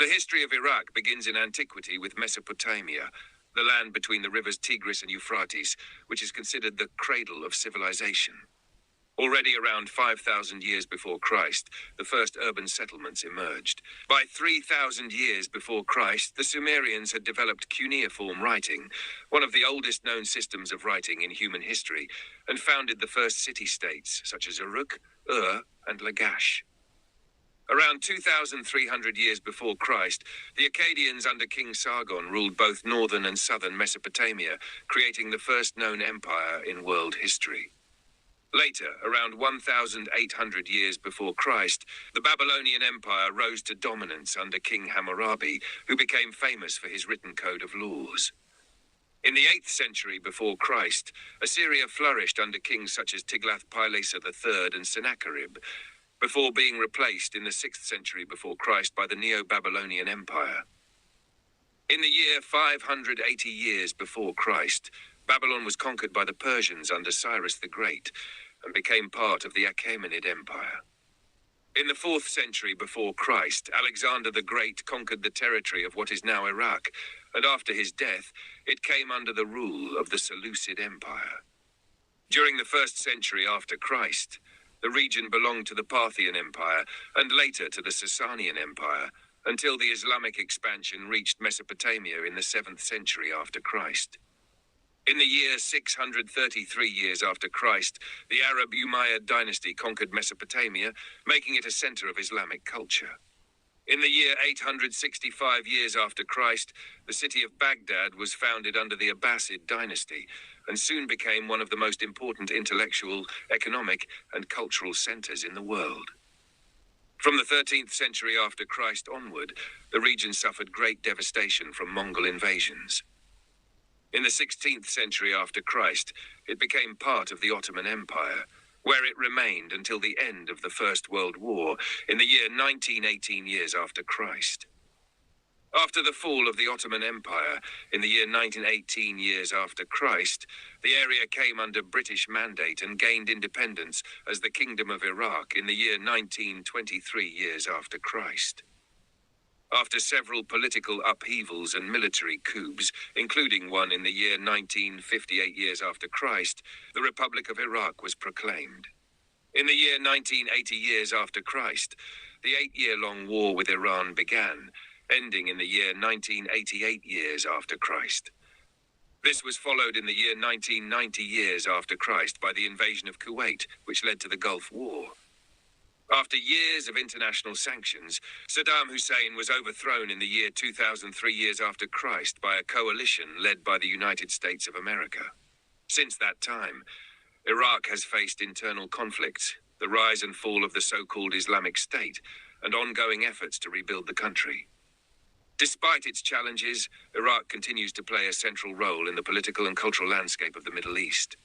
The history of Iraq begins in antiquity with Mesopotamia, the land between the rivers Tigris and Euphrates, which is considered the cradle of civilization. Already around 5,000 years before Christ, the first urban settlements emerged. By 3,000 years before Christ, the Sumerians had developed cuneiform writing, one of the oldest known systems of writing in human history, and founded the first city-states such as Uruk, Ur, and Lagash. Around 2,300 years before Christ, the Akkadians under King Sargon ruled both northern and southern Mesopotamia, creating the first known empire in world history. Later, around 1,800 years before Christ, the Babylonian Empire rose to dominance under King Hammurabi, who became famous for his written code of laws. In the 8th century before Christ, Assyria flourished under kings such as Tiglath-Pileser III and Sennacherib, before being replaced in the 6th century before Christ by the Neo-Babylonian Empire. In the year 580 years before Christ, Babylon was conquered by the Persians under Cyrus the Great and became part of the Achaemenid Empire. In the 4th century before Christ, Alexander the Great conquered the territory of what is now Iraq, and after his death, it came under the rule of the Seleucid Empire. During the 1st century after Christ, the region belonged to the Parthian Empire and later to the Sasanian Empire, until the Islamic expansion reached Mesopotamia in the 7th century after Christ. In the year 633 years after Christ, the Arab Umayyad dynasty conquered Mesopotamia, making it a center of Islamic culture. In the year 865 years after Christ, the city of Baghdad was founded under the Abbasid dynasty and soon became one of the most important intellectual, economic, and cultural centers in the world. From the 13th century after Christ onward, the region suffered great devastation from Mongol invasions. In the 16th century after Christ, it became part of the Ottoman Empire, where it remained until the end of the First World War in the year 1918 years after Christ. After the fall of the Ottoman Empire in the year 1918 years after Christ, the area came under British mandate and gained independence as the Kingdom of Iraq in the year 1923 years after Christ. After several political upheavals and military coups, including one in the year 1958 years after Christ, the Republic of Iraq was proclaimed. In the year 1980 years after Christ, the 8-year-long war with Iran began, ending in the year 1988 years after Christ. This was followed in the year 1990 years after Christ by the invasion of Kuwait, which led to the Gulf War. After years of international sanctions, Saddam Hussein was overthrown in the year 2003 years after Christ by a coalition led by the United States of America. Since that time, Iraq has faced internal conflicts, the rise and fall of the so-called Islamic State, and ongoing efforts to rebuild the country. Despite its challenges, Iraq continues to play a central role in the political and cultural landscape of the Middle East.